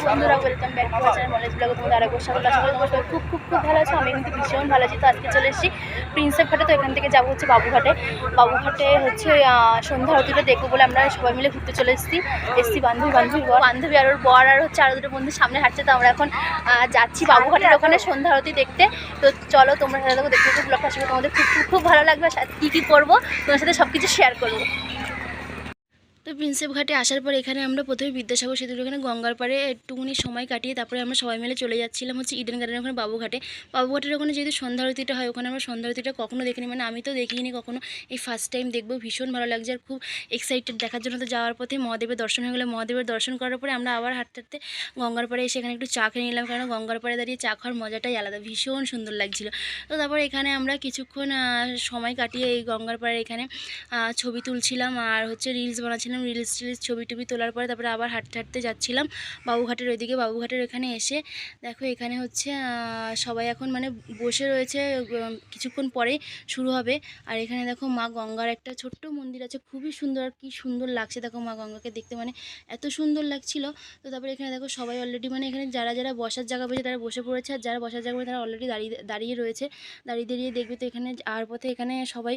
বন্ধুরা, welcome back to our channel knowledge ব্লগে। তোমাদের আরেকবার স্বাগত। আশা করি তোমরা সবাই খুব খুব খুব ভালো আছো। আমি কিন্তু ভীষণ ভালো আছি। তো আজকে চলে এসেছি প্রিন্সেপ ঘাটে। তো এখান থেকে যাবো হচ্ছে বাবুঘাটে। বাবুঘাটে হচ্ছে সন্ধ্যা আরতিটা দেখবো বলে আমরা সবাই মিলে ঘুরতে চলে এসেছি বান্ধবী আর ওর বর আর হচ্ছে আরও দুটো বন্ধু সামনে হাঁটছে। তো আমরা এখন যাচ্ছি বাবুঘাটের ওখানে সন্ধ্যা আরতি দেখতে। তো চলো তোমরা সাথে দেখতে খুব ব্লগটা আসবে, তোমাদের খুব খুব খুব ভালো লাগবে। কী কী করবো তোমার সাথে সব কিছু শেয়ার করবো। তো প্রিন্সেপ ঘাটে আসার পর এখানে আমরা প্রথমে বিদ্যাসাগর সেতুর ওখানে গঙ্গার পাড়ে একটুখানি সময় কাটিয়ে তারপরে আমরা সবাই মিলে চলে যাচ্ছিলাম হচ্ছে ইডেন গার্ডেনের ওখানে বাবুঘাটের ওখানে যেহেতু সন্ধ্যা আরতিটা হয়, ওখানে আমরা সন্ধ্যা আরতিটা কখনো দেখিনি, মানে আমি তো দেখিনি কখনো, এই ফার্স্ট টাইম দেখবো। ভীষণ ভালো লাগছে আর খুব এক্সাইটেড দেখার জন্য। তো যাওয়ার পথে মহাদেবের দর্শন হয়ে গেলে, মহাদেবের দর্শন করার পরে আমরা আবার হাঁটতে হাঁটতে গঙ্গার পাড়ে এসে এখানে একটু চা খেয়ে নিলাম, কারণ গঙ্গার পাড়ে দাঁড়িয়ে চা খাওয়ার মজাটাই আলাদা, ভীষণ সুন্দর লাগছিল। তো তারপর এখানে আমরা কিছুক্ষণ সময় কাটিয়ে এই গঙ্গার পাড়ে এখানে ছবি তুলছিলাম আর হচ্ছে রিলস বানাচ্ছিলাম। রিলস ছবি টবি তোলার পরে তারপরে আবার হাঁটতে হাঁটতে যাচ্ছিলাম বাবুঘাটের ওইদিকে। বাবুঘাটের এখানে এসে দেখো এখানে হচ্ছে সবাই এখন মানে বসে রয়েছে, কিছুক্ষণ পরে শুরু হবে। আর এখানে দেখো মা গঙ্গার একটা ছোট্ট মন্দির আছে, খুবই সুন্দর। আর কি সুন্দর লাগছে দেখো মা গঙ্গাকে দেখতে, মানে এত সুন্দর লাগছিল। তো তারপরে এখানে দেখো সবাই অলরেডি মানে এখানে যারা যারা বসার জায়গা পেয়েছে তারা বসে পড়েছে, আর যারা বসার জায়গা পেয়েছে তারা অলরেডি দাঁড়িয়ে রয়েছে, দাঁড়িয়ে দেখবে। তো এখানে আর পথে এখানে সবাই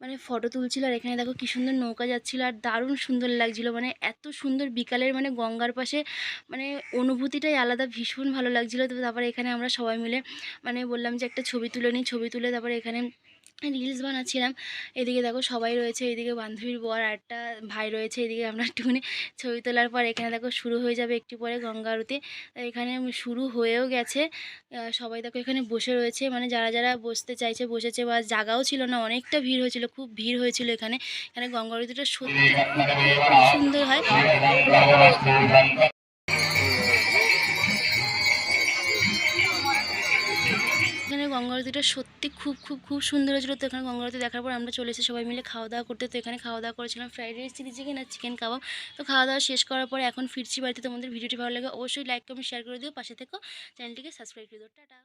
মানে ফটো তুলছিল। আর এখানে দেখো কি সুন্দর নৌকা যাচ্ছিল আর দারুণ সুন্দর লাগছিল, মানে এত সুন্দর বিকালের মানে গঙ্গার পাশে মানে অনুভূতিটাই আলাদা, ভীষণ ভালো লাগছিল। তো তারপরে এখানে আমরা সবাই মিলে মানে বললাম যে একটা ছবি তুলে নিই। ছবি তুলে তারপরে এখানে রিলস বানাচ্ছিলাম। এদিকে দেখো সবাই রয়েছে, এদিকে বান্ধবীর বর আর একটা ভাই রয়েছে, এদিকে আমরা একটুখানি ছবি তোলার পর এখানে দেখো শুরু হয়ে যাবে একটু পরে গঙ্গা আরতি। এখানে শুরু হয়েও গেছে। সবাই দেখো এখানে বসে রয়েছে, মানে যারা যারা বসতে চাইছে বসেছে, বা জায়গাও ছিল না, অনেকটা ভিড় হয়েছিল, খুব ভিড় হয়েছিল এখানে। এখানে গঙ্গা আরতিটা সত্যি খুব সুন্দর হয়। এখানে গঙ্গা আরতিটা সত্যি খুব খুব খুব সুন্দর হয়েছিল। তো এখানে গঙ্গা আরতি দেখার পর আমরা চলে এসে সবাই মিলে খাওয়া দাওয়া করতে। তো এখানে খাওয়া দাওয়া করেছিলাম ফ্রাইড রাইস, চিলি চিকেন আর চিকেন কাবাব। তো খাওয়া দাওয়া শেষ করার পরে এখন ফিরছি বাড়িতে। তোমাদের ভিডিওটি ভালো লাগে অবশ্যই লাইক কমেন্ট শেয়ার করে দিও, পাশে থেকো, চ্যানেলটিকে সাবস্ক্রাইব করে দিও। টাটা।